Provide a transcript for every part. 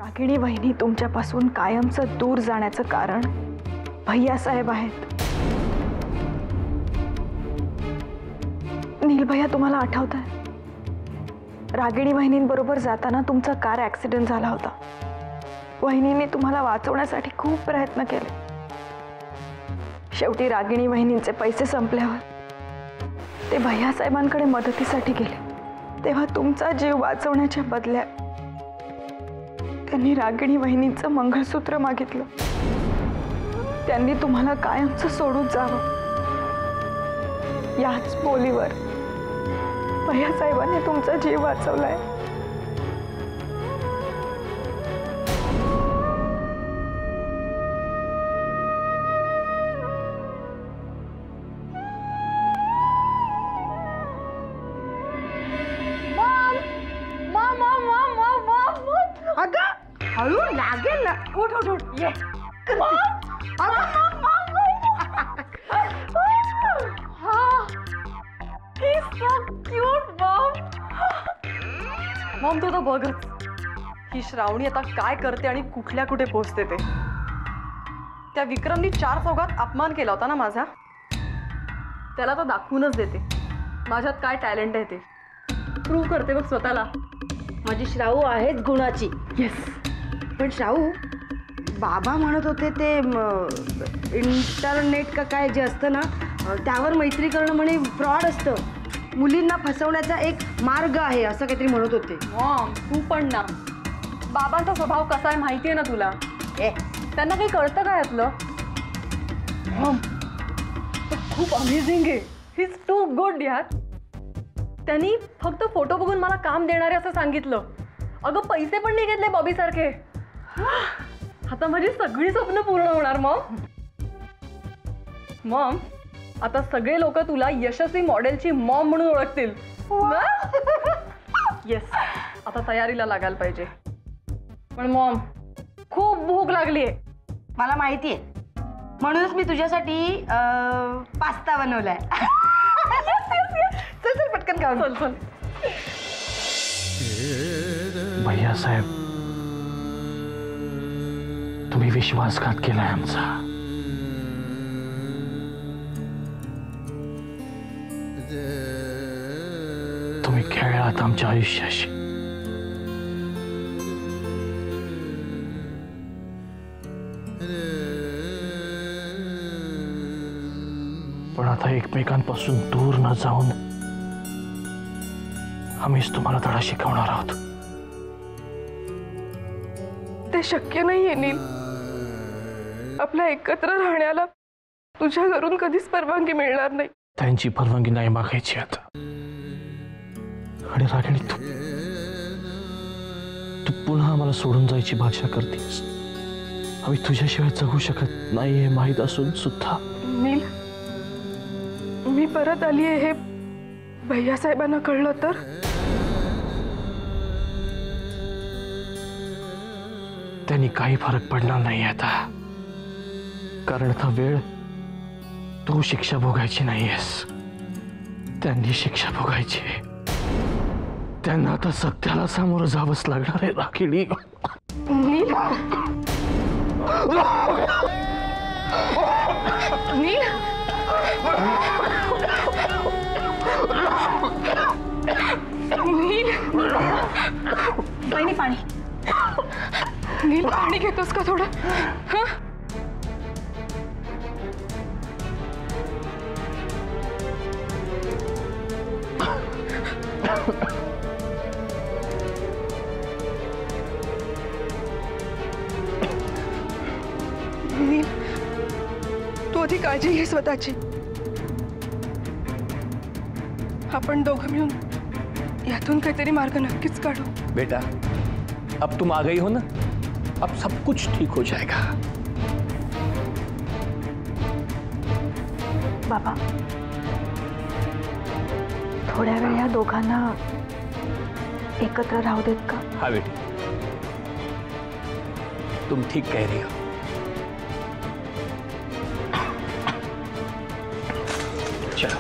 रागिणी वहिनी तुमच्यापासून कायमचं दूर जाण्याचं कारण भैयासाहेब आहेत. नील भैया, तुम्हाला आठवतंय रागिणी वहिनींबरोबर जाताना तुमचा कार ॲक्सिडेंट झाला होता. वहिनींनी तुम्हाला वाचवण्यासाठी खूप प्रयत्न केले. शेवटी रागिणी वहिनींचे पैसे संपल्यावर ते भैयासाहेबांकडे मदतीसाठी गेले. तेव्हा तुमचा जीव वाचवण्याच्या बदल्यात त्यांनी रागिणी वहिनींचं मंगळसूत्र मागितलं. त्यांनी तुम्हाला कायमचं सोडून जावं याच बोलीवर भैयासाहेबांनी तुमचा जीव वाचवलाय. हळू लागेल ना. उठ उठ उठ ये. मॉम तू तर बघच ही श्रावणी आता काय करते आणि कुठल्या कुठे पोहोचते ते. त्या विक्रमनी 4 चौघात अपमान केला होता ना माझा, त्याला तर दाखवूनच देते माझ्यात काय टॅलेंट आहे ते. प्रूव्ह करते बघ स्वतःला. माझी श्रावू आहेच गुणाची. येस. पण श्रावू, बाबा म्हणत होते ते इंटरनेट का काय जे असतं ना त्यावर मैत्री करणं म्हणे फ्रॉड असतं, मुलींना फसवण्याचा एक मार्ग आहे असं काहीतरी म्हणत होते. मॉम तू पण ना, बाबांचा स्वभाव कसा आहे माहिती आहे ना तुला. त्यांना काही कळतं काय यातलं. मॉम तो खूप अमेझिंग आहे. ही इज टू गुड यार. त्यांनी फक्त फोटो बघून मला काम देणारे असं सांगितलं. अगं पैसे पण नाही घेतले बॉबी सारखे. आता माझी सगळी स्वप्न पूर्ण होणार मॉम. मॉम आता सगळे लोक तुला यशस्वी मॉडेलची मॉम म्हणून ओळखतील. येस. आता तयारीला लागायला पाहिजे. पण मॉम खूप भूक लागली आहे. मला माहिती आहे, म्हणूनच मी तुझ्यासाठी पास्ता बनवलाय. चल चल पटकन खाऊ. चल चल. भैयासाहेब, तुम्ही विश्वासघात केलाय आमचा. तुम्ही खेळलात आमच्या आयुष्याशी. पण आता एकमेकांपासून दूर न जाऊन आम्हीच तुम्हाला धडा शिकवणार आहोत. ते शक्य नाहीये नील. आपल्या एकत्र राहण्याला तुझ्या घरून कधीच परवानगी मिळणार नाही. त्यांची परवानगी नाही मागायची आता. आणि रागिणी, तू पुन्हा आम्हाला सोडून जायची भाषा करतेस. आम्ही तुझ्याशिवाय जगू शकत नाही हे माहीत असून सुद्धा. नील, मी परत आली आहे हे भैयासाहेबांना कळलं तर. त्यांनी काही फरक पडणार नाही आता. कारण आता वेळ तू शिक्षा भोगायची नाहीयेस, त्यांनी शिक्षा भोगायची. त्यांना आता सत्याला सामोरं जावंच लागणार आहे रागिणी. नील, नील, नील, पाणी पाणी. नील, पाणी घेतोस का थोडं? हा. नील, तू आधी काळजी घे स्वतःची. आपण दोघं मिळून यातून काहीतरी मार्ग नक्कीच काढू. बेटा, अब तुम आ गई हो ना, अब सब कुछ ठीक हो जाएगा. बाबा, थोड्या वेळ या दोघांना एकत्र राहू देत का? हाँ बेटी, तुम ठीक कह रही हो. चलो.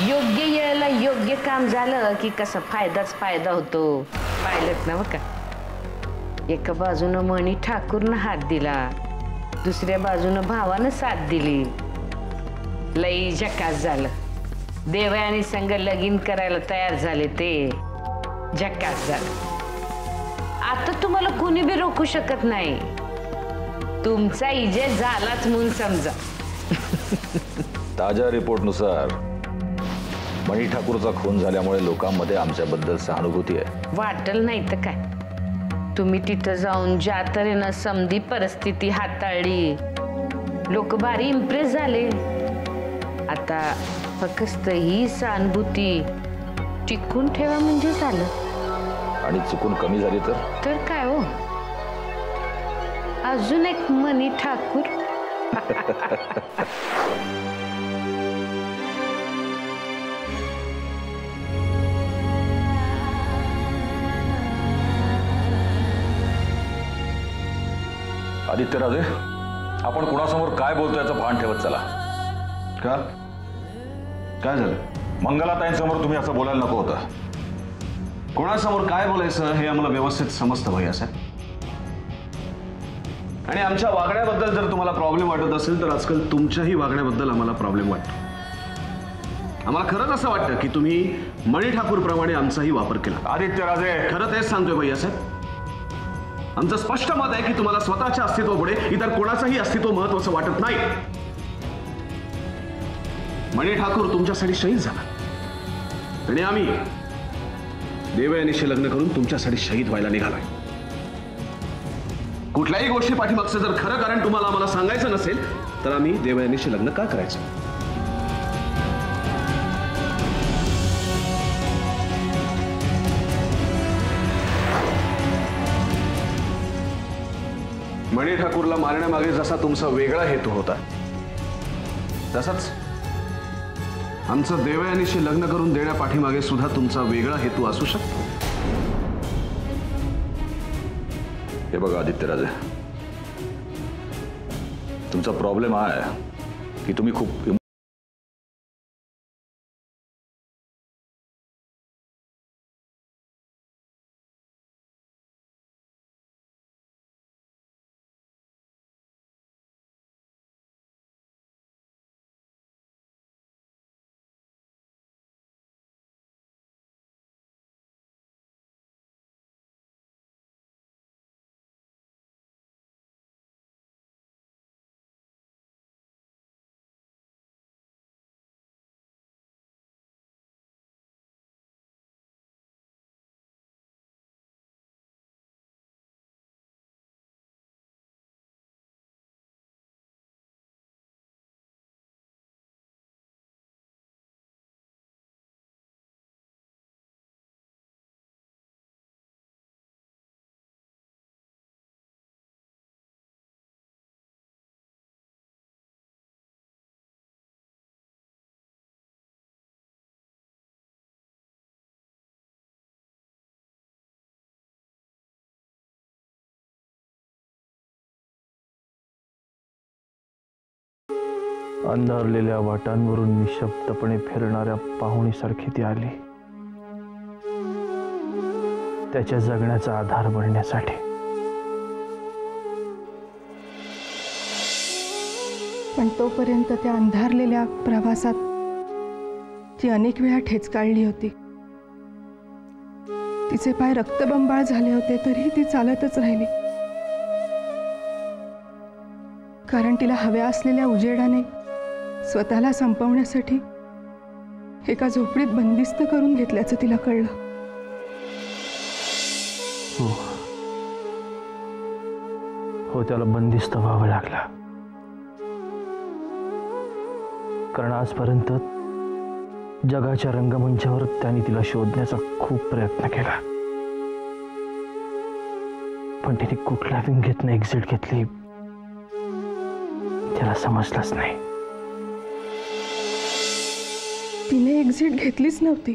योग्य वेळेला योग्य काम झालं की कसा फायदाच फायदा होतो. पाहिलंत ना बघा, एका बाजूनं मणी ठाकूरनं हात दिला, दुसऱ्या बाजूनं भावानं साथ दिली. लई झकास झालं. देवयानी संग लगीन करायला तयार झाले ते झकास झालं. आता तुम्हाला कोणी बी रोखू शकत नाही. तुमचा इजे झालाच म्हणून समजा. ताज्या रिपोर्टनुसार मणी ठाकूरचा खून झाल्यामुळे लोकांमध्ये आमच्याबद्दल सहानुभूती आहे. वाटल नाही तर काय. तुम्ही तिथं जाऊन ज्या तऱ्हेनं समधी परिस्थिती हाताळली, लोक भारी इम्प्रेस झाले. आता फक्त ही सहानुभूती टिकून ठेवा म्हणजे झालं. आणि चुकून कमी झाली तर काय हो, अजून एक मणी ठाकूर. आदित्यराजे, आपण कुणासमोर काय बोलतो याचं भान ठेवत चला. का काय झालं? मंगलाताईंसमोर तुम्ही असं बोलायला नको होतं. कोणासमोर काय बोलायचं हे आम्हाला व्यवस्थित समजतं भैया साहेब. आणि आमच्या वागण्याबद्दल जर तुम्हाला प्रॉब्लेम वाटत असेल तर आजकाल तुमच्याही वागण्याबद्दल आम्हाला प्रॉब्लेम वाटतो. आम्हाला खरंच असं वाटतं की तुम्ही मणी ठाकूर प्रमाणे आमचाही वापर केला. आदित्यराजे, खरं तेच सांगतोय भैया साहेब. आमचं स्पष्ट मत आहे की तुम्हाला स्वतःच्या अस्तित्वापुढे इतर कोणाचंही अस्तित्व महत्वाचं वाटत नाही. मणी ठाकूर तुमच्यासाठी शहीद झाला आणि आम्ही देवयानीशी लग्न करून तुमच्यासाठी शहीद व्हायला निघालोय. कुठल्याही गोष्टी पाठीमागचं जर खरं कारण तुम्हाला आम्हाला सांगायचं नसेल तर आम्ही देवयानीशी लग्न का करायचं? मणी ठाकूरला मारण्यामागे जसा तुमचा वेगळा हेतू होता, तसाच आमचं देवयानीशी लग्न करून देण्यापाठीमागे सुद्धा तुमचा वेगळा हेतू असू शकतो. हे बघा आदित्यराजे, तुमचा प्रॉब्लेम हा आहे की तुम्ही खूप अंधारलेल्या वाटांवरून निशब्दपणे फिरणाऱ्या पाहुणीसारखी ती आली, त्याच्या जगण्याचा आधार बनण्यासाठी. पण तोपर्यंत त्या अंधारलेल्या प्रवासात ती अनेक वेळा ठेचकाळली होती. तिचे पाय रक्तबंबाळ झाले होते तरीही ती चालतच राहिली, कारण तिला हव्या असलेल्या उजेडाने स्वतःला संपवण्यासाठी एका झोपडीत बंदिस्त करून घेतल्याचं तिला कळलं. हो, त्याला बंदिस्त व्हावं लागलं, कारण आजपर्यंत जगाच्या रंगमंचावर त्याने तिला शोधण्याचा खूप प्रयत्न केला, पण तिने कुठल्या विंगेतनं एक्झिट घेतली त्याला समजलंच नाही. तिने एक्झिट घेतलीच नव्हती.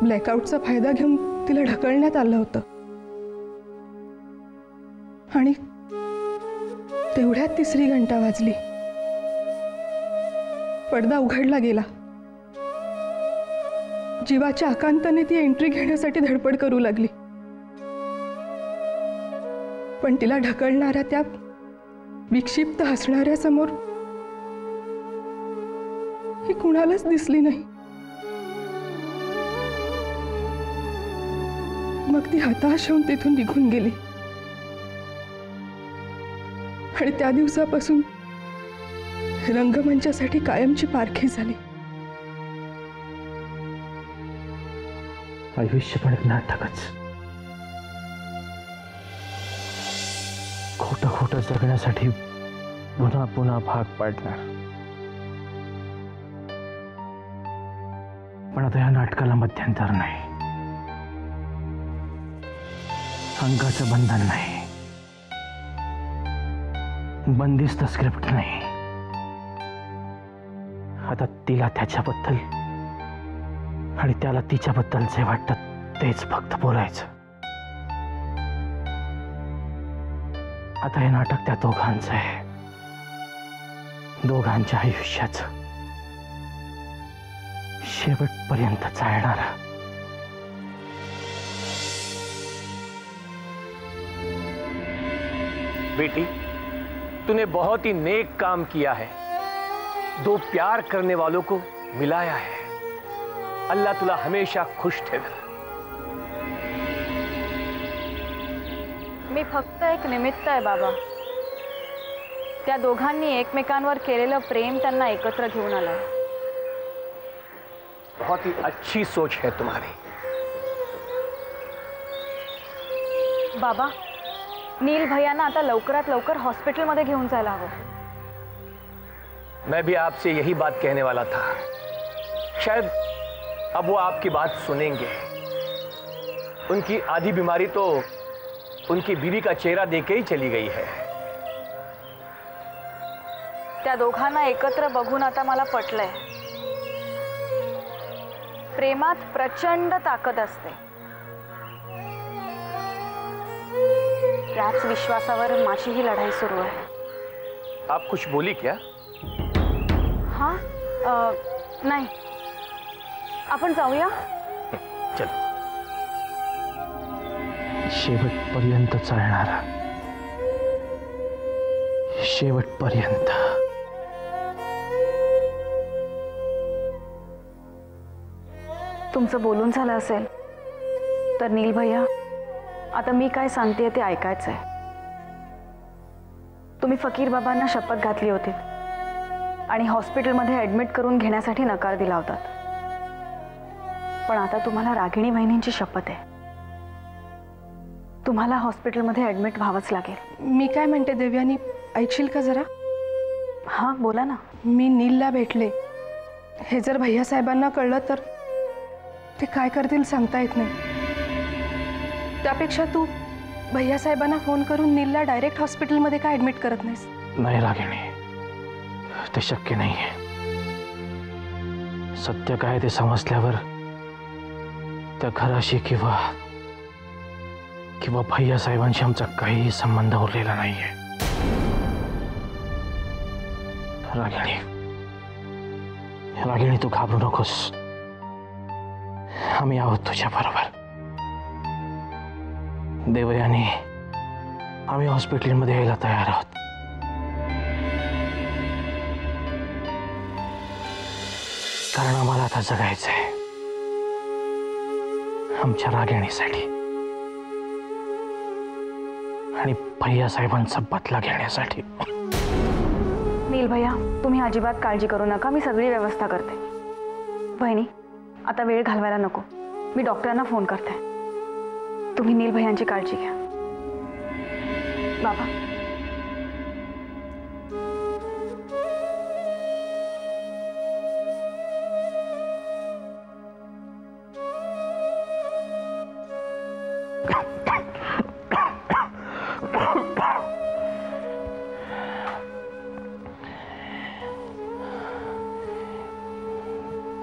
ब्लॅकआउटचा फायदा घेऊन तिला ढकलण्यात आलं होतं आणि तेवढ्यात तिसरी घंटा वाजली. पडदा उघडला गेला. जीवाच्या आकांताने ती एंट्री घेण्यासाठी धडपड करू लागली, पण तिला ढकलणाऱ्या त्या विक्षिप्त हसणाऱ्या समोर ही कुणालाच दिसली नाही. मग ती हताश होऊन तिथून निघून गेली आणि त्या दिवसापासून रंगमंचासाठी कायमची पारखी झाली. आयुष्य पण एक नाटकच. खोटं खोटं जगण्यासाठी पुन्हा पुन्हा भाग पाडणार. पण आता या नाटकाला मध्यंतर नाही, अंगाचं बंधन नाही, बंदिस्त स्क्रिप्ट नाही. आता तिला त्याच्याबद्दल आणि त्याला तिच्याबद्दल जे वाटतं तेच फक्त बोलायचं. आता हे नाटक त्या दोघांचं आहे, दोघांच्या आयुष्याचं, शेवटपर्यंत चालणारा. बेटी, तूने बहुत ही नेक काम किया है. दो प्यार करने वालों को मिलाया है. अल्लाह तुला हमेशा खुश ठेवेल. मी फक्त एक निमित्त आहे बाबा. त्या दोघांनी एकमेकांवर केलेलं प्रेम त्यांना एकत्र घेऊन आलं. बहुत ही अच्छी सोच है तुम्हारी. बाबा, नील भैयांना आता लवकरात लवकर हॉस्पिटलमध्ये घेऊन जायला हवं. मैं भी आपसे यही बात कहने वाला था. शायद अब वो आपकी बात सुनेंगे. उनकी आधी बीमारी तो उनकी बीवी का चेहरा देख के ही चली गई है. त्या दोघांना एकत्र बघून आता मला पटलंय, प्रेमात प्रचंड ताकद असते. त्याच विश्वासावर माझी ही लढाई सुरू आहे. आप कुछ बोली क्या? हाँ, नाही, आपण जाऊया. चलो. शेवटपर्यंत चालणारा, शेवटपर्यंत. तुमचं बोलून झालं असेल तर नील भैया, आता मी काय सांगते ते ऐकायचं आहे. तुम्ही फकीर बाबांना शपथ घातली होती आणि हॉस्पिटलमध्ये ॲडमिट करून घेण्यासाठी नकार दिला होता. पण आता तुम्हाला रागिणी वहिनींची शपथ आहे. तुम्हाला हॉस्पिटलमध्ये ॲडमिट व्हावंच लागेल. मी काय म्हणते देवयानी, ऐकशील का जरा? हां, बोला ना. मी नीलला भेटले. हे जर भैयासाहेबांना कळलं तर ते काय करतील सांगता येत नाही. त्यापेक्षा तू भैयासाहेबांना फोन करून नीलला डायरेक्ट हॉस्पिटलमध्ये का ॲडमिट करत नाहीस? नाही रागिणी, ते शक्य नाहीये. सत्य काय ते समजल्यावर त्या घराशी किंवा भैयासाहेबांशी आमचा काहीही संबंध उरलेला नाहीये. रागिणी, तू घाबरू नकोस. आम्ही आहोत तुझ्या बरोबर. देवयानी, आम्ही हॉस्पिटलमध्ये यायला तयार आहोत. कारण आम्हाला आता जगायचंय, आमच्या रागिणीसाठी आणि भैयासाहेबांचा बदला घेण्यासाठी. नील भैया, तुम्ही अजिबात काळजी करू नका. मी सगळी व्यवस्था करते. बहिणी, आता वेळ घालवायला नको. मी डॉक्टरांना फोन करते. तुम्ही नील भैयांची काळजी घ्या. बाबा,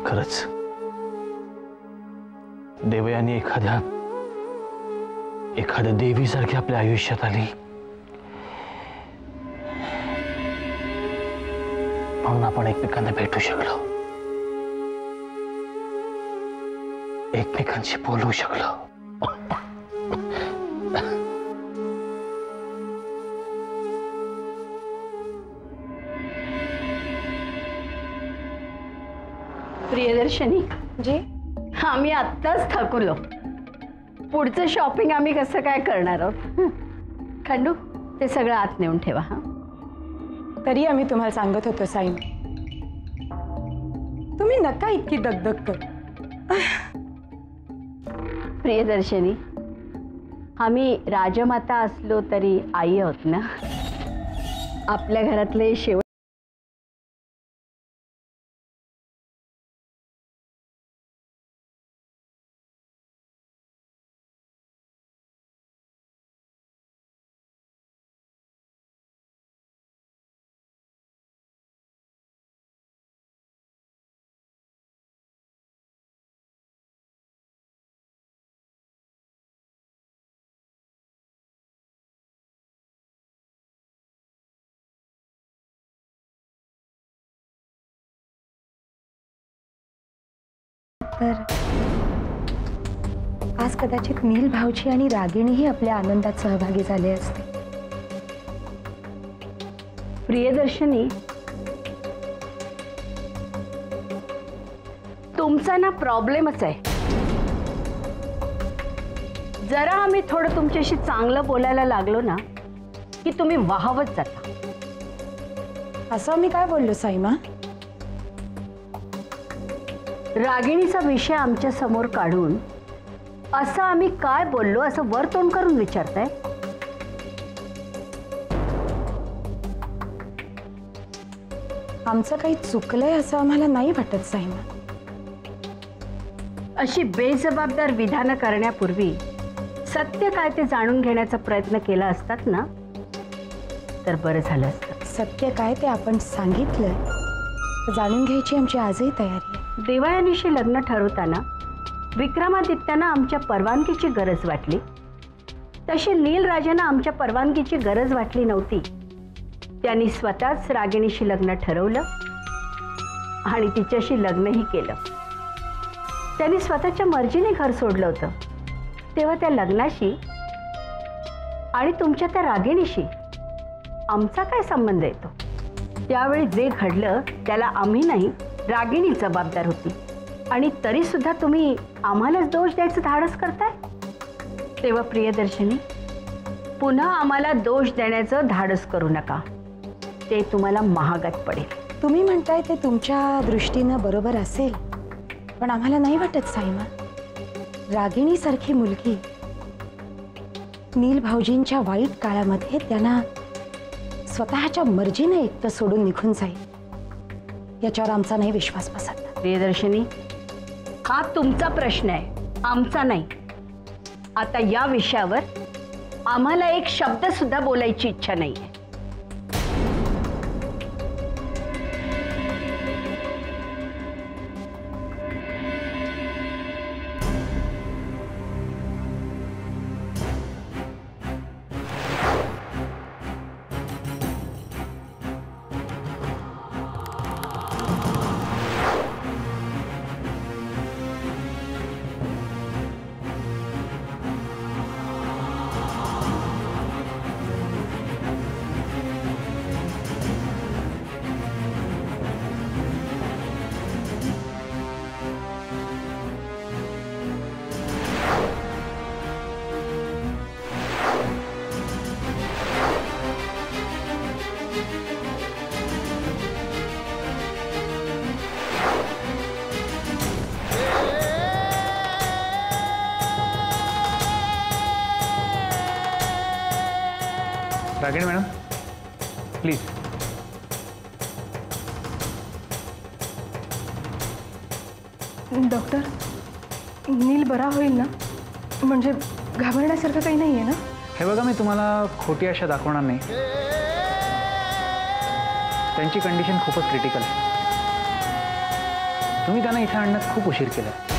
खरंच देवयानी एखाद्या देवीसारखी आपल्या आयुष्यात आली. म्हणून आपण एकमेकांना भेटू शकलो, एकमेकांशी बोलू शकलो. प्रियदर्शनी जी आम्ही आत्ताच थकलो. पुढचं शॉपिंग आम्ही कसं काय करणार आहोत? खंडू ते सगळं आत नेऊन ठेवा. हा तरी आम्ही तुम्हाला सांगत होतो साईन, तुम्ही नका इतकी दगदग कर. प्रियदर्शनी आम्ही राजमाता असलो तरी आई आहोत ना. आपल्या घरातले शेवट तर आज कदाचित नील भाऊजी आणि रागिणीही आपल्या आनंदात सहभागी झाले असते. प्रियदर्शनी तुमचा ना प्रॉब्लेमच आहे. जरा आम्ही थोडं तुमच्याशी चांगलं बोलायला लागलो ना की तुम्ही वाहवत जाता. असं मी काय बोललो साईमा? रागिणीचा विषय आमच्या समोर काढून असं आम्ही काय बोललो असं वर तोंड करून विचारताय. आमचं काही चुकलंय असं आम्हाला नाही वाटत साईमा. अशी बेजबाबदार विधानं करण्यापूर्वी सत्य काय ते जाणून घेण्याचा प्रयत्न केला असतात ना तर बरं झालं असतं. सत्य काय ते आपण सांगितलं तर जाणून घ्यायची आमची आजही तयारी आहे. देवयानीशी लग्न ठरवताना विक्रमादित्यांना आमच्या परवानगीची गरज वाटली, तशी नीलराजांना आमच्या परवानगीची गरज वाटली नव्हती. त्यांनी स्वतःच रागिणीशी लग्न ठरवलं आणि तिच्याशी लग्नही केलं. त्यांनी स्वतःच्या मर्जीने घर सोडलं होतं. तेव्हा त्या लग्नाशी आणि तुमच्या त्या रागिणीशी आमचा काय संबंध येतो? त्यावेळी जे घडलं त्याला आम्ही नाही, रागिणी जबाबदार होती. आणि तरी सुद्धा तुम्ही आम्हालाच दोष द्यायचं धाडस करताय. तेव्हा प्रियदर्शनी पुन्हा आम्हाला दोष देण्याचं धाडस करू नका. ते तुम्हाला महागात पडेल. तुम्ही म्हणताय ते तुमच्या दृष्टीनं बरोबर असेल, पण आम्हाला नाही वाटत साईमा. रागिणीसारखी मुलगी नील भाऊजींच्या वाईट काळामध्ये त्यांना स्वतःच्या मर्जीने एकटं सोडून निघून जाईल याच्यावर आमचा नाही विश्वास बसत. प्रियदर्शनी हा तुमचा प्रश्न आहे, आमचा नाही. आता या विषयावर आम्हाला एक शब्द सुद्धा बोलायची इच्छा नाहीये. रागिणी मॅडम प्लीज. डॉक्टर नील बरा होईल ना? म्हणजे घाबरण्यासारखं काही नाही आहे ना? हे बघा मी तुम्हाला खोटी आशा दाखवणार नाही. त्यांची कंडिशन खूपच क्रिटिकल आहे. तुम्ही त्यांना इथे आणण्यात खूप उशीर केला.